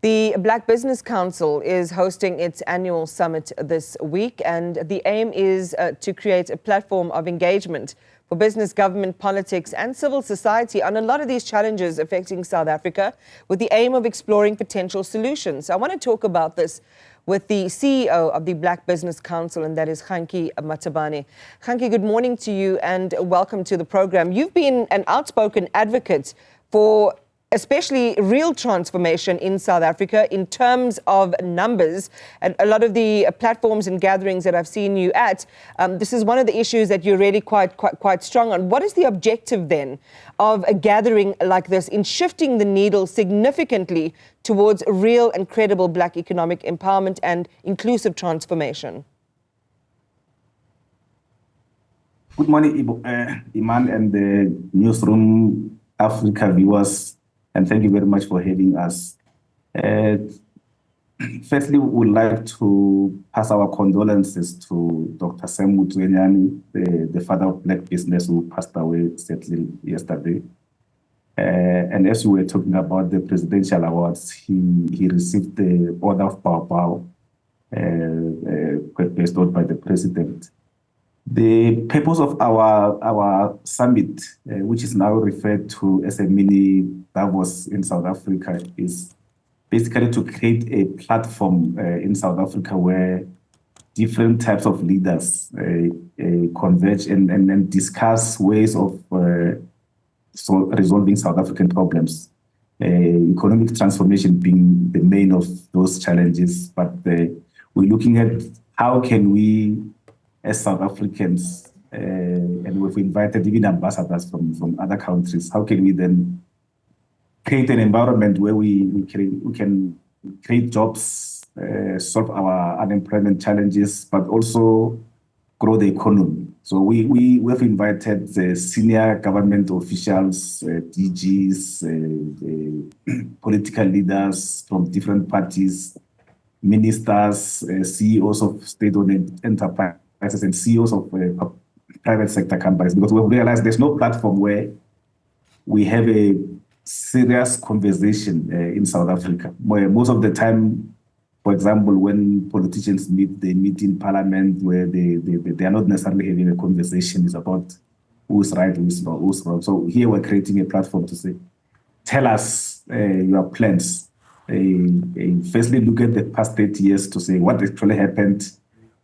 The Black Business Council is hosting its annual summit this week, and the aim is to create a platform of engagement for business, government, politics and civil society on a lot of these challenges affecting South Africa, with the aim of exploring potential solutions. I want to talk about this with the CEO of the Black Business Council, and that is Kganki Matabane. Kganki, good morning to you and welcome to the program. You've been an outspoken advocate for especially real transformation in South Africa in terms of numbers. And a lot of the platforms and gatherings that I've seen you at, this is one of the issues that you're really quite strong on. What is the objective then of a gathering like this in shifting the needle significantly towards real and credible Black economic empowerment and inclusive transformation? Good morning, Iman and the Newzroom Afrika viewers. And thank you very much for having us. Firstly, we would like to pass our condolences to Dr. Sam Mutwenyani, the father of Black business who passed away sadly yesterday. And as we were talking about the presidential awards, he received the Order of Bao bestowed by the president. The purpose of our summit, which is now referred to as a mini Davos in South Africa, is basically to create a platform in South Africa where different types of leaders converge and discuss ways of resolving South African problems. Economic transformation being the main of those challenges, but we're looking at how can we, as South Africans, and we've invited even ambassadors from other countries, how can we then create an environment where we can create jobs, solve our unemployment challenges, but also grow the economy. So we have invited the senior government officials, DGs, political leaders from different parties, ministers, CEOs of state-owned enterprises, and CEOs of private sector companies, because we've realized there's no platform where we have a serious conversation in South Africa. Where most of the time, for example, when politicians meet, they meet in parliament where they are not necessarily having a conversation. It's about who's right, who's wrong. So here we're creating a platform to say, tell us your plans. Firstly, look at the past 30 years to say what actually happened.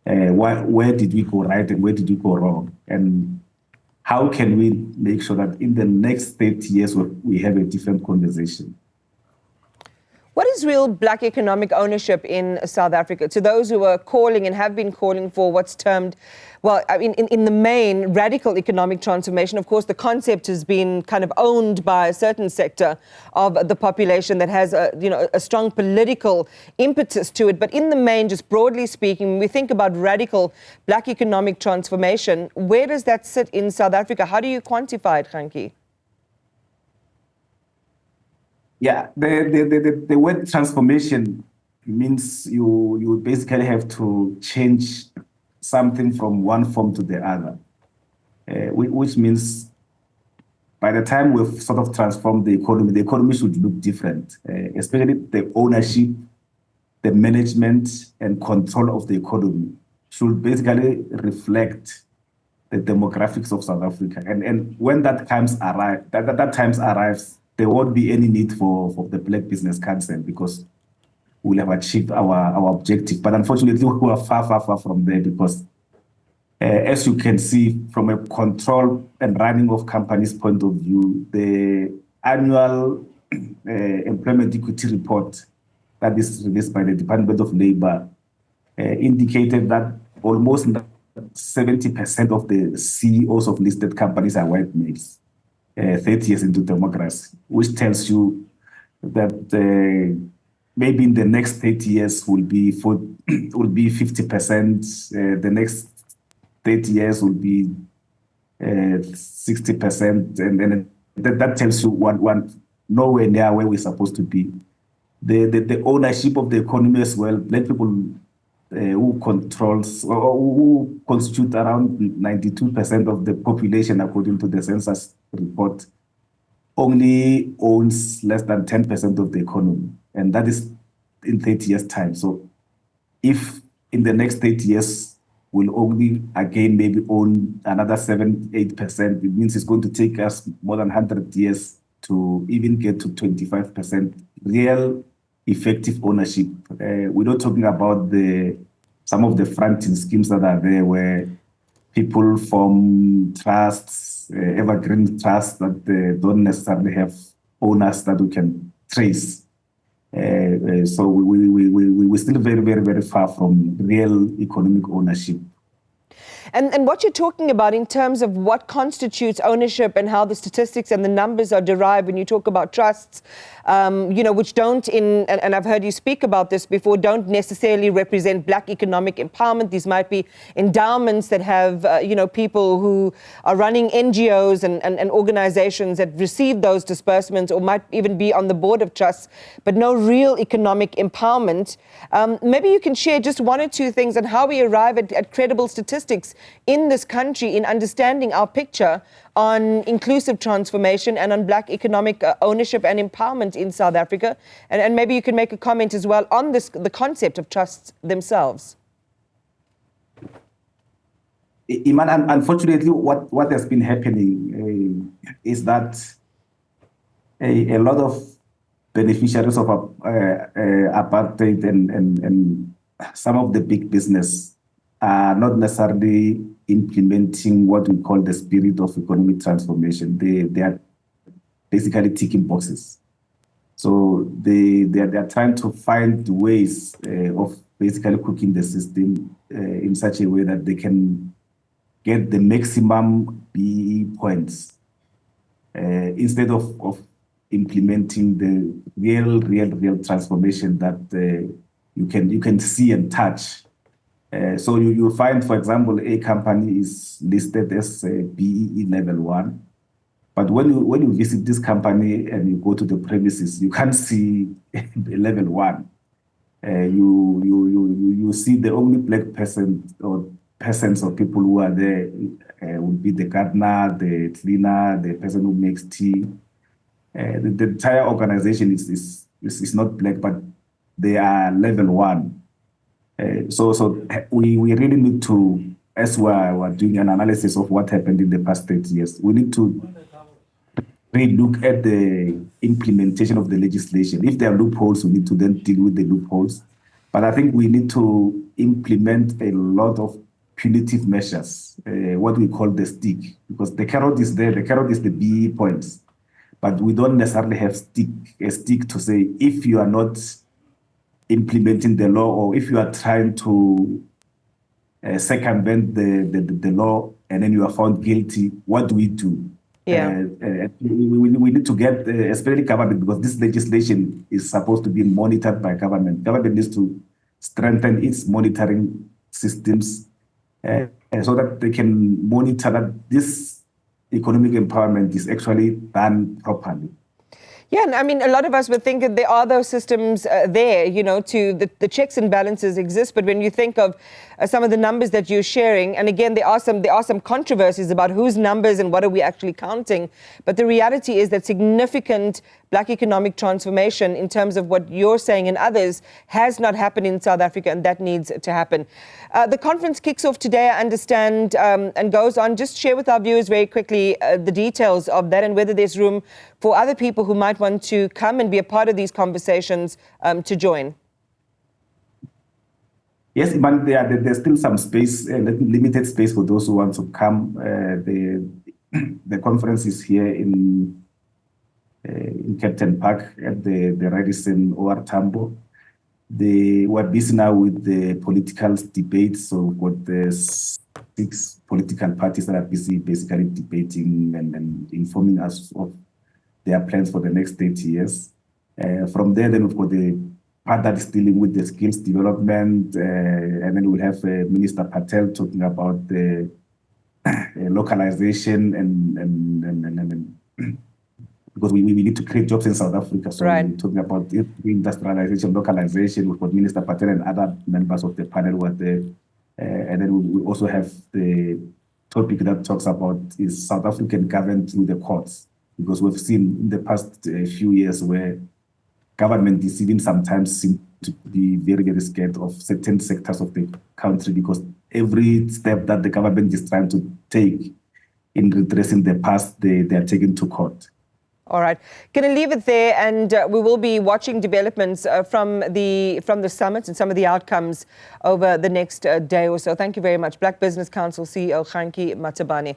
Where did we go right and where did we go wrong? And how can we make sure that in the next 30 years we have a different conversation? What is real Black economic ownership in South Africa? To those who are calling and have been calling for what's termed, well, I mean, in the main, radical economic transformation, of course, the concept has been kind of owned by a certain sector of the population that has a strong political impetus to it. But in the main, just broadly speaking, when we think about radical Black economic transformation, where does that sit in South Africa? How do you quantify it, Kganki? Yeah, the word transformation means you basically have to change something from one form to the other, which means by the time we've sort of transformed the economy should look different, especially the ownership, the management and control of the economy should basically reflect the demographics of South Africa. And when that time arrives, there won't be any need for the Black Business Council because we'll have achieved our objective. But unfortunately, we are far from there because, as you can see, from a control and running of companies' point of view, the annual employment equity report that is released by the Department of Labor indicated that almost 70% of the CEOs of listed companies are white males. 30 years into democracy, which tells you that maybe in the next 30 years will be 50%, the next 30 years will be 60%, and that tells you one nowhere near where we're supposed to be. The ownership of the economy as well, Black people who constitute around 92% of the population according to the census report, only owns less than 10% of the economy. And that is in 30 years' time. So if in the next 30 years, we'll only again maybe own another 7-8%, it means it's going to take us more than 100 years to even get to 25% real effective ownership. We're not talking about some of the fronting schemes that are there where people form trusts, evergreen trusts that don't necessarily have owners that we can trace. So we're still very, very, very far from real economic ownership. And what you're talking about in terms of what constitutes ownership and how the statistics and the numbers are derived when you talk about trusts, which don't, and I've heard you speak about this before, don't necessarily represent Black economic empowerment. These might be endowments that have, people who are running NGOs and organizations that receive those disbursements or might even be on the board of trusts, but no real economic empowerment. Maybe you can share just one or two things on how we arrive at credible statistics in this country in understanding our picture on inclusive transformation and on Black economic ownership and empowerment in South Africa. And maybe you can make a comment as well on the concept of trusts themselves. Iman, unfortunately, what has been happening is that a lot of beneficiaries of apartheid and some of the big business are not necessarily implementing what we call the spirit of economic transformation. They are basically ticking boxes. So they are trying to find ways of basically cooking the system in such a way that they can get the maximum BE points instead of implementing the real transformation that you can see and touch. So you'll find, for example, a company is listed as BEE level 1, but when you visit this company and you go to the premises, you can't see level 1. You see the only Black person or persons or people who are there would be the gardener, the cleaner, the person who makes tea. The entire organization is not Black, but they are level 1. So we really need to, as we're doing an analysis of what happened in the past 30 years, we need to really look at the implementation of the legislation. If there are loopholes, we need to then deal with the loopholes. But I think we need to implement a lot of punitive measures, what we call the stick, because the carrot is there. The carrot is the BE points, but we don't necessarily have a stick to say if you are not implementing the law, or if you are trying to circumvent the law and then you are found guilty, what do we do? Yeah. We need to get, especially government, because this legislation is supposed to be monitored by government. Government needs to strengthen its monitoring systems so that they can monitor that this economic empowerment is actually done properly. Yeah, and I mean, a lot of us would think that there are those systems there, to the checks and balances exist. But when you think of some of the numbers that you're sharing, and again, there are some controversies about whose numbers and what are we actually counting. But the reality is that significant Black economic transformation in terms of what you're saying and others has not happened in South Africa, and that needs to happen. The conference kicks off today, I understand, and goes on. Just share with our viewers very quickly the details of that and whether there's room for other people who might want to come and be a part of these conversations to join. Yes, but there's still some space, limited space for those who want to come. The conference is here in Captain Park at the Radisson OR Tambo. We're busy now with the political debates, so we've got the 6 political parties that are busy basically debating and informing us of their plans for the next 30 years. From there, then we've got the part that is dealing with the skills development, and then we'll have Minister Patel talking about the localization and because we need to create jobs in South Africa. So right. We're talking about industrialization, localization. We've got Minister Patel and other members of the panel who are there. And then we also have the topic that talks about is South African government through the courts, because we've seen in the past few years where government is even sometimes to be very, very scared of certain sectors of the country, because every step that the government is trying to take in redressing the past, they are taken to court. All right. Going to leave it there, and we will be watching developments from the summit and some of the outcomes over the next day or so. Thank you very much. Black Business Council CEO Kganki Matabane.